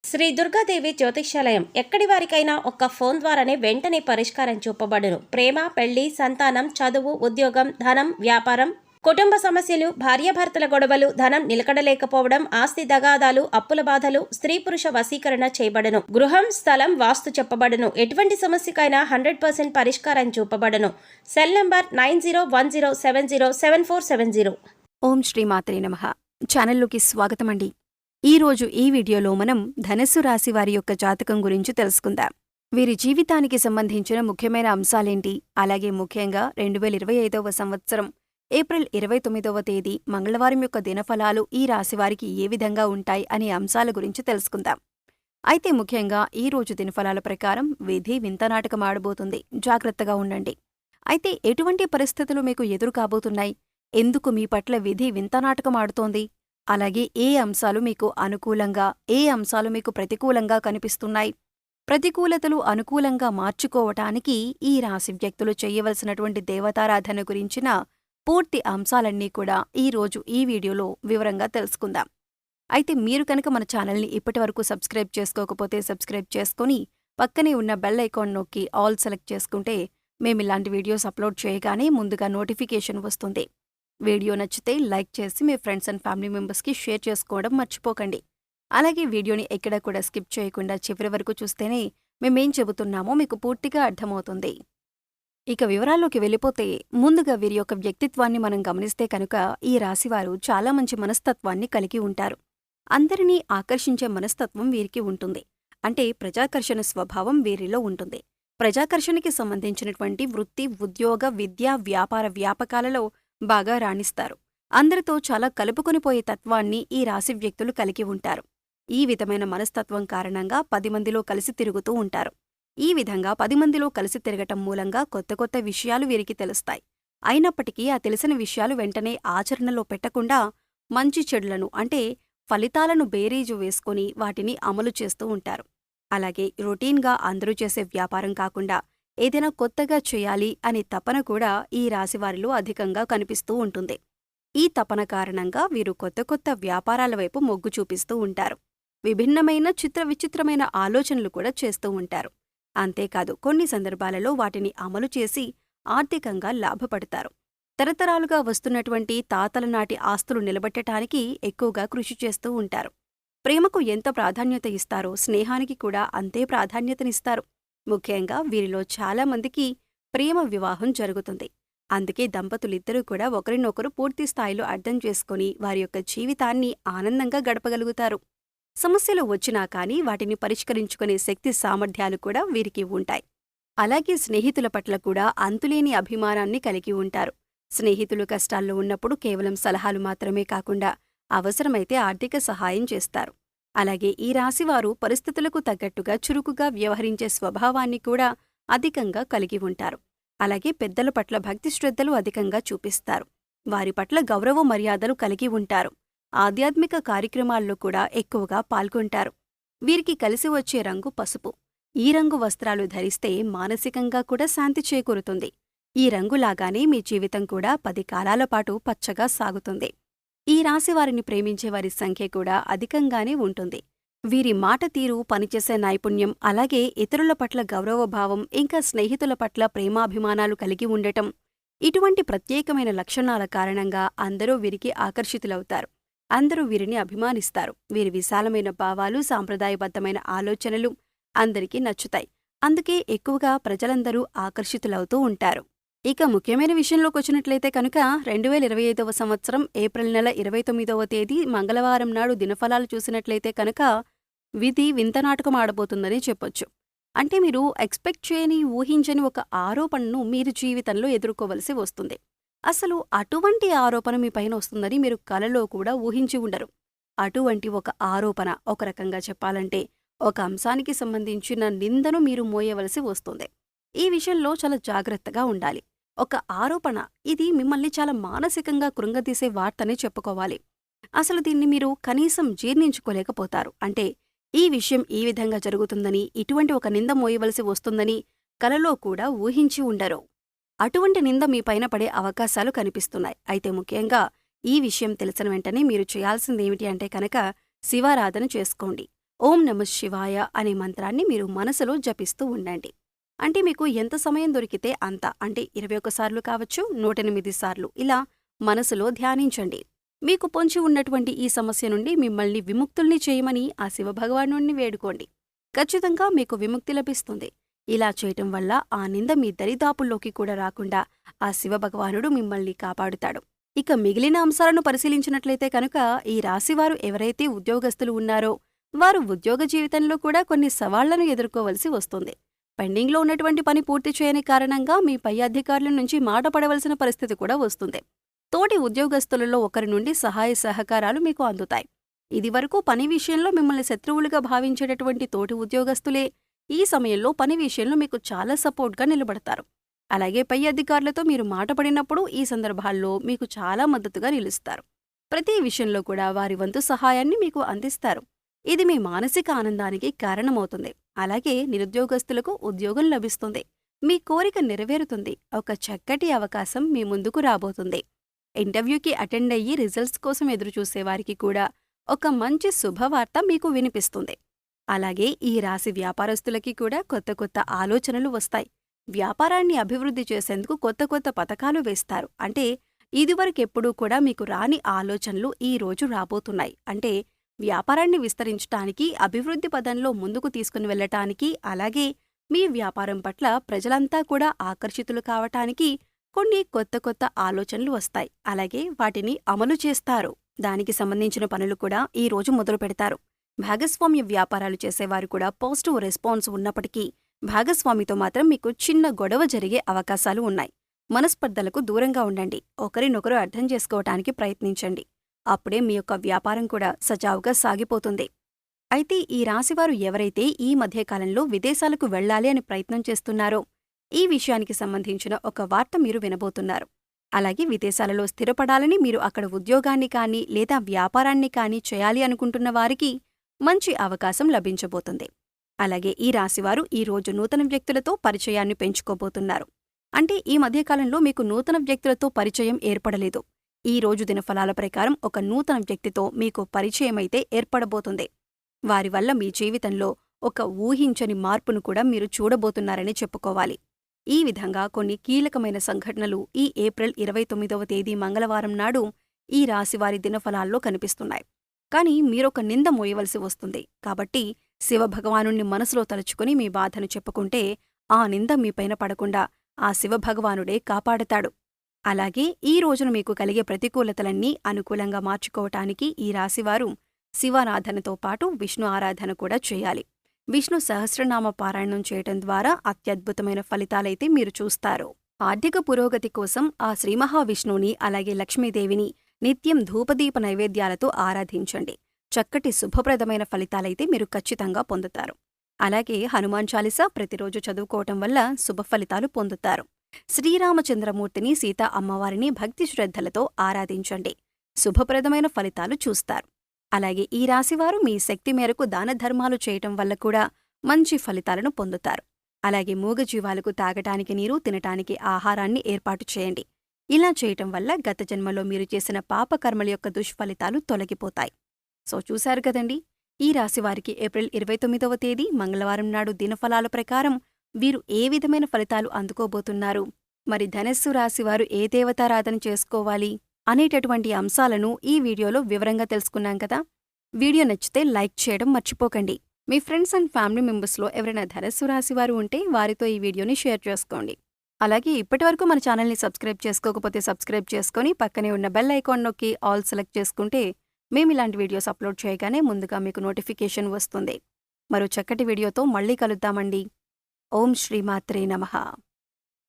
శ్రీ దుర్గాదేవి జ్యోతిష్యాలయం ఎక్కడి వారికైనా ఒక్క ఫోన్ ద్వారానే వెంటనే పరిష్కారం చూపబడును. ప్రేమ, పెళ్లి, సంతానం, చదువు, ఉద్యోగం, ధనం, వ్యాపారం, కుటుంబ సమస్యలు, భార్యాభర్తల గొడవలు, ధనం నిలకడలేకపోవడం, ఆస్తి తగాదాలు, అప్పుల బాధలు, స్త్రీ పురుష వశీకరణ చేయబడును. గృహం, స్థలం, వాస్తు చెప్పబడును. ఎటువంటి సమస్యకైనా 100% పరిష్కారం చూపబడును. Cell number 9010707470. ఓం శ్రీ మాత్రే నమః. ఛానల్లోకి స్వాగతం అండి. ఈరోజు ఈ వీడియోలో మనం ధనస్సు రాశి వారి యొక్క జాతకం గురించి తెలుసుకుందాం. వీరి జీవితానికి సంబంధించిన ముఖ్యమైన అంశాలేంటి, అలాగే ముఖ్యంగా 2025వ సంవత్సరం ఏప్రిల్ 29వ తేదీ మంగళవారం యొక్క దినఫలాలు ఈ రాశివారికి ఏ విధంగా ఉంటాయి అనే అంశాల గురించి తెలుసుకుందాం. అయితే ముఖ్యంగా ఈ రోజు దినఫలాల ప్రకారం విధి వింత నాటకం ఆడబోతుంది. జాగ్రత్తగా ఉండండి. అయితే ఎటువంటి పరిస్థితులు మీకు ఎదురు కాబోతున్నాయి, ఎందుకు మీ పట్ల విధి వింత నాటకం ఆడుతోంది, అలాగే ఏ అంశాలు మీకు అనుకూలంగా, ఏ అంశాలు మీకు ప్రతికూలంగా కనిపిస్తున్నాయి, ప్రతికూలతలు అనుకూలంగా మార్చుకోవటానికి ఈ రాశి వ్యక్తులు చేయవలసినటువంటి దేవతారాధన గురించిన పూర్తి అంశాలన్నీ కూడా ఈరోజు ఈ వీడియోలో వివరంగా తెలుసుకుందాం. అయితే మీరు కనుక మన ఛానల్ని ఇప్పటివరకు సబ్స్క్రైబ్ చేసుకోకపోతే సబ్స్క్రైబ్ చేసుకుని పక్కనే ఉన్న బెల్ ఐకాన్ నొక్కి ఆల్ సెలెక్ట్ చేసుకుంటే మేమిలాంటి వీడియోస్ అప్లోడ్ చేయగానే ముందుగా నోటిఫికేషన్ వస్తుంది. వీడియో నచ్చితే లైక్ చేసి మీ ఫ్రెండ్స్ అండ్ ఫ్యామిలీ మెంబర్స్కి షేర్ చేసుకోవడం మర్చిపోకండి. అలాగే వీడియోని ఎక్కడా కూడా స్కిప్ చేయకుండా చివరి వరకు చూస్తేనే మేమేం చెబుతున్నామో మీకు పూర్తిగా అర్థమవుతుంది. ఇక వివరాల్లోకి వెళ్ళిపోతే ముందుగా వీరి యొక్క వ్యక్తిత్వాన్ని మనం గమనిస్తే కనుక ఈ రాశివారు చాలా మంచి మనస్తత్వాన్ని కలిగి ఉంటారు. అందరినీ ఆకర్షించే మనస్తత్వం వీరికి ఉంటుంది. అంటే ప్రజాకర్షణ స్వభావం వీరిలో ఉంటుంది. ప్రజాకర్షణకి సంబంధించినటువంటి వృత్తి, ఉద్యోగ, విద్య, వ్యాపార వ్యాపకాలలో బాగా రాణిస్తారు. అందరితో చాలా కలుపుకొనిపోయే తత్వాన్ని ఈ రాశి వ్యక్తులు కలిగి ఉంటారు. ఈ విధమైన మనస్తత్వం కారణంగా 10 మందిలో కలిసి తిరుగుతూ ఉంటారు. ఈ విధంగా 10 మందిలో కలిసి తిరగటం మూలంగా కొత్త కొత్త విషయాలు వీరికి తెలుస్తాయి. అయినప్పటికీ ఆ తెలిసిన విషయాలు వెంటనే ఆచరణలో పెట్టకుండా మంచి చెడులను, అంటే ఫలితాలను బేరీజు వేసుకుని వాటిని అమలు చేస్తూ ఉంటారు. అలాగే రొటీన్గా అందరూ చేసే వ్యాపారం కాకుండా ఏదైనా కొత్తగా చేయాలి అనే తపన కూడా ఈ రాశివారిలో అధికంగా కనిపిస్తూ ఉంటుంది. ఈ తపన కారణంగా వీరు కొత్త కొత్త వ్యాపారాల వైపు మొగ్గు చూపిస్తూ ఉంటారు. విభిన్నమైన విచిత్రమైన ఆలోచనలు కూడా చేస్తూ ఉంటారు. అంతేకాదు కొన్ని సందర్భాలలో వాటిని అమలు చేసి ఆర్థికంగా లాభపడతారు. తరతరాలుగా వస్తున్నటువంటి తాతల నాటి ఆస్తులు నిలబెట్టడానికి ఎక్కువగా కృషి చేస్తూ ఉంటారు. ప్రేమకు ఎంత ప్రాధాన్యత ఇస్తారో స్నేహానికి కూడా అంతే ప్రాధాన్యతనిస్తారు. ముఖ్యంగా వీరిలో చాలామందికి ప్రేమ వివాహం జరుగుతుంది. అందుకే దంపతులిద్దరూ కూడా ఒకరినొకరు పూర్తి స్థాయిలో అర్థం చేసుకుని వారి యొక్క జీవితాన్ని ఆనందంగా గడపగలుగుతారు. సమస్యలు వచ్చినా కానీ వాటిని పరిష్కరించుకునే శక్తి సామర్థ్యాలు కూడా వీరికి ఉంటాయి. అలాగే స్నేహితుల పట్ల కూడా అంతులేని అభిమానాన్ని కలిగి ఉంటారు. స్నేహితులు కష్టాల్లో ఉన్నప్పుడు కేవలం సలహాలు మాత్రమే కాకుండా అవసరమైతే ఆర్థిక సహాయం చేస్తారు. అలాగే ఈ రాశివారు పరిస్థితులకు తగ్గట్టుగా చురుకుగా వ్యవహరించే స్వభావాన్ని కూడా అధికంగా కలిగి ఉంటారు. అలాగే పెద్దల పట్ల భక్తి శ్రద్ధలు అధికంగా చూపిస్తారు. వారి పట్ల గౌరవ మర్యాదలు కలిగి ఉంటారు. ఆధ్యాత్మిక కార్యక్రమాల్లో కూడా ఎక్కువగా పాల్గొంటారు. వీరికి కలిసి వచ్చే రంగు పసుపు. ఈ రంగు వస్త్రాలు ధరిస్తే మానసికంగా కూడా శాంతి చేకూరుతుంది. ఈ రంగులాగానే మీ జీవితం కూడా 10 కాలాల పాటు పచ్చగా సాగుతుంది. ఈ రాశివారిని ప్రేమించే వారి సంఖ్య కూడా అధికంగానే ఉంటుంది. వీరి మాట తీరు, పనిచేసే నైపుణ్యం, అలాగే ఇతరుల పట్ల గౌరవభావం, ఇంకా స్నేహితుల పట్ల ప్రేమాభిమానాలు కలిగి ఉండటం, ఇటువంటి ప్రత్యేకమైన లక్షణాల కారణంగా అందరూ వీరికి ఆకర్షితులవుతారు. అందరూ వీరిని అభిమానిస్తారు. వీరి విశాలమైన భావాలు, సాంప్రదాయబద్ధమైన ఆలోచనలు అందరికీ నచ్చుతాయి. అందుకే ఎక్కువగా ప్రజలందరూ ఆకర్షితులవుతూ ఉంటారు. ఇక ముఖ్యమైన విషయంలోకి వచ్చినట్లయితే కనుక 2025వ సంవత్సరం ఏప్రిల్ నెల 29వ తేదీ మంగళవారం నాడు దినఫలాలు చూసినట్లయితే కనుక విధి వింత నాటకం ఆడబోతుందని చెప్పొచ్చు. అంటే మీరు ఎక్స్పెక్ట్ చేయని, ఊహించని ఒక ఆరోపణను మీరు జీవితంలో ఎదుర్కోవలసి వస్తుంది. అసలు అటువంటి ఆరోపణ మీ పైన వస్తుందని మీరు కలలో కూడా ఊహించి ఉండరు. అటువంటి ఒక ఆరోపణ, ఒక రకంగా చెప్పాలంటే ఒక అంశానికి సంబంధించిన నిందను మీరు మోయవలసి వస్తుంది. ఈ విషయంలో చాలా జాగ్రత్తగా ఉండాలి. ఒక ఆరోపణ, ఇది మిమ్మల్ని చాలా మానసికంగా కృంగతీసే వార్తనే చెప్పుకోవాలి. అసలు దీన్ని మీరు కనీసం జీర్ణించుకోలేకపోతారు. అంటే ఈ విషయం ఈ విధంగా జరుగుతుందని, ఇటువంటి ఒక నింద మోయవలసి వస్తుందని కలలో కూడా ఊహించి ఉండరు. అటువంటి నింద మీ పైన పడే అవకాశాలు కనిపిస్తున్నాయి. అయితే ముఖ్యంగా ఈ విషయం తెలిసిన వెంటనే మీరు చేయాల్సిందేమిటి అంటే కనుక శివారాధన చేసుకోండి. ఓం నమః శివాయ అనే మంత్రాన్ని మీరు మనసులో జపిస్తూ ఉండండి. అంటే మీకు ఎంత సమయం దొరికితే అంత, అంటే 21 సార్లు కావచ్చు, 108 సార్లు ఇలా మనసులో ధ్యానించండి. మీకు పొంచి ఉన్నటువంటి ఈ సమస్య నుండి మిమ్మల్ని విముక్తుల్ని చేయమని ఆ శివభగవానుణ్ణి వేడుకోండి. ఖచ్చితంగా మీకు విముక్తి లభిస్తుంది. ఇలా చేయటం వల్ల ఆ నింద మీ దరిదాపుల్లోకి కూడా రాకుండా ఆ శివభగవానుడు మిమ్మల్ని కాపాడుతాడు. ఇక మిగిలిన అంశాలను పరిశీలించినట్లయితే కనుక ఈ రాశివారు ఎవరైతే ఉద్యోగస్తులు ఉన్నారో వారు ఉద్యోగ జీవితంలో కూడా కొన్ని సవాళ్లను ఎదుర్కోవలసి వస్తుంది. పెండింగ్లో ఉన్నటువంటి పని పూర్తి చేయని కారణంగా మీ పై అధికారుల నుంచి మాట పడవలసిన పరిస్థితి కూడా వస్తుంది. తోటి ఉద్యోగస్తులలో ఒకరి నుండి సహాయ సహకారాలు మీకు అందుతాయి. ఇదివరకు పని విషయంలో మిమ్మల్ని శత్రువులుగా భావించేటటువంటి తోటి ఉద్యోగస్తులే ఈ సమయంలో పని విషయంలో మీకు చాలా సపోర్ట్గా నిలబడతారు. అలాగే పై అధికారులతో మీరు మాట పడినప్పుడు ఈ సందర్భాల్లో మీకు చాలా మద్దతుగా నిలుస్తారు. ప్రతి విషయంలో కూడా వారి వంతు సహాయాన్ని మీకు అందిస్తారు. ఇది మీ మానసిక ఆనందానికి కారణమవుతుంది. అలాగే నిరుద్యోగస్తులకు ఉద్యోగం లభిస్తుంది. మీ కోరిక నెరవేరుతుంది. ఒక చక్కటి అవకాశం మీ ముందుకు రాబోతుంది. ఇంటర్వ్యూకి అటెండ్ అయ్యి రిజల్ట్స్ కోసం ఎదురుచూసేవారికి కూడా ఒక మంచి శుభవార్త మీకు వినిపిస్తుంది. అలాగే ఈ రాశి వ్యాపారస్తులకి కూడా కొత్త కొత్త ఆలోచనలు వస్తాయి. వ్యాపారాన్ని అభివృద్ధి చేసేందుకు కొత్త కొత్త పథకాలు వేస్తారు. అంటే ఇదివరకెప్పుడూ కూడా మీకు రాని ఆలోచనలు ఈ రోజు రాబోతున్నాయి. అంటే వ్యాపారాన్ని విస్తరించటానికి, అభివృద్ధి పదంలో ముందుకు తీసుకుని వెళ్లటానికి, అలాగే మీ వ్యాపారం పట్ల ప్రజలంతా కూడా ఆకర్షితులు కావటానికి కొన్ని కొత్త కొత్త ఆలోచనలు వస్తాయి. అలాగే వాటిని అమలు చేస్తారు. దానికి సంబంధించిన పనులు కూడా ఈ రోజు మొదలు పెడతారు. భాగస్వామ్య వ్యాపారాలు చేసేవారు కూడా పాజిటివ్ రెస్పాన్స్ ఉన్నప్పటికీ భాగస్వామితో మాత్రం మీకు చిన్న గొడవ జరిగే అవకాశాలు ఉన్నాయి. మనస్పర్ధలకు దూరంగా ఉండండి. ఒకరినొకరు అర్థం చేసుకోవటానికి ప్రయత్నించండి. అప్పుడే మీ యొక్క వ్యాపారం కూడా సజావుగా సాగిపోతుంది. అయితే ఈ రాశివారు ఎవరైతే ఈ మధ్యకాలంలో విదేశాలకు వెళ్లాలి అని ప్రయత్నం చేస్తున్నారో ఈ విషయానికి సంబంధించిన ఒక వార్త మీరు వినబోతున్నారు. అలాగే విదేశాలలో స్థిరపడాలని, మీరు అక్కడ ఉద్యోగాన్ని కానీ లేదా వ్యాపారాన్ని కానీ చేయాలి అనుకుంటున్న వారికి మంచి అవకాశం లభించబోతుంది. అలాగే ఈ రాశివారు ఈ రోజు నూతన వ్యక్తులతో పరిచయాన్ని పెంచుకోబోతున్నారు. అంటే ఈ మధ్యకాలంలో మీకు నూతన వ్యక్తులతో పరిచయం ఏర్పడలేదు. ఈ రోజు దినఫలాల ప్రకారం ఒక నూతన వ్యక్తితో మీకు పరిచయమైతే ఏర్పడబోతుంది. వారి వల్ల మీ జీవితంలో ఒక ఊహించని మార్పును కూడా మీరు చూడబోతున్నారని చెప్పుకోవాలి. ఈ విధంగా కొన్ని కీలకమైన సంఘటనలు ఈ ఏప్రిల్ 29వ తేదీ మంగళవారం నాడు ఈ రాశివారి దినఫలాల్లో కనిపిస్తున్నాయి. కాని మీరొక నింద మోయవలసి వస్తుంది. కాబట్టి శివభగవానుణ్ణి మనసులో తలుచుకుని మీ బాధను చెప్పుకుంటే ఆ నింద మీపైన పడకుండా ఆ శివభగవానుడే కాపాడతాడు. అలాగే ఈ రోజున మీకు కలిగే ప్రతికూలతలన్నీ అనుకూలంగా మార్చుకోవటానికి ఈ రాశివారు శివారాధనతో పాటు విష్ణు ఆరాధన కూడా చేయాలి. విష్ణు సహస్రనామ పారాయణం చేయటం ద్వారా అత్యద్భుతమైన ఫలితాలైతే మీరు చూస్తారు. ఆర్థిక పురోగతి కోసం ఆ శ్రీ మహావిష్ణువుని అలాగే లక్ష్మీదేవిని నిత్యం ధూపదీప నైవేద్యాలతో ఆరాధించండి. చక్కటి శుభప్రదమైన ఫలితాలైతే మీరు ఖచ్చితంగా పొందుతారు. అలాగే హనుమాన్ చాలీసా ప్రతిరోజు చదువుకోవటం వల్ల శుభ ఫలితాలు పొందుతారు. శ్రీరామచంద్రమూర్తిని, సీతా అమ్మవారిని భక్తి శ్రద్ధలతో ఆరాధించండి. శుభప్రదమైన ఫలితాలు చూస్తారు. అలాగే ఈ రాశివారు మీ శక్తి మేరకు దాన ధర్మాలు చేయటం వల్ల కూడా మంచి ఫలితాలను పొందుతారు. అలాగే మూగజీవాలకు తాగటానికి నీరు, తినటానికి ఆహారాన్ని ఏర్పాటు చేయండి. ఇలా చేయటం వల్ల గత జన్మలో మీరు చేసిన పాపకర్మల యొక్క దుష్ఫలితాలు తొలగిపోతాయి. సో చూశారు కదండి, ఈ రాశివారికి ఏప్రిల్ 29వ తేదీ మంగళవారం నాడు దినఫలాల ప్రకారం వీరు ఏ విధమైన ఫలితాలు అందుకోబోతున్నారు, మరి ధనస్సు రాశివారు ఏ దేవతారాధన చేసుకోవాలి అనేటటువంటి అంశాలను ఈ వీడియోలో వివరంగా తెలుసుకున్నాం కదా. వీడియో నచ్చితే లైక్ చేయడం మర్చిపోకండి. మీ ఫ్రెండ్స్ అండ్ ఫ్యామిలీ మెంబర్స్లో ఎవరైనా ధనస్సు రాశివారు ఉంటే వారితో ఈ వీడియోని షేర్ చేసుకోండి. అలాగే ఇప్పటివరకు మన ఛానల్ని సబ్స్క్రైబ్ చేసుకోకపోతే సబ్స్క్రైబ్ చేసుకొని పక్కనే ఉన్న బెల్ ఐకాన్ నొక్కి ఆల్ సెలెక్ట్ చేసుకుంటే మేము ఇలాంటి వీడియోస్ అప్లోడ్ చేయగానే ముందుగా మీకు నోటిఫికేషన్ వస్తుంది. మరో చక్కటి వీడియోతో మళ్ళీ కలుద్దామండి. ఓం శ్రీమాత్రే నమః.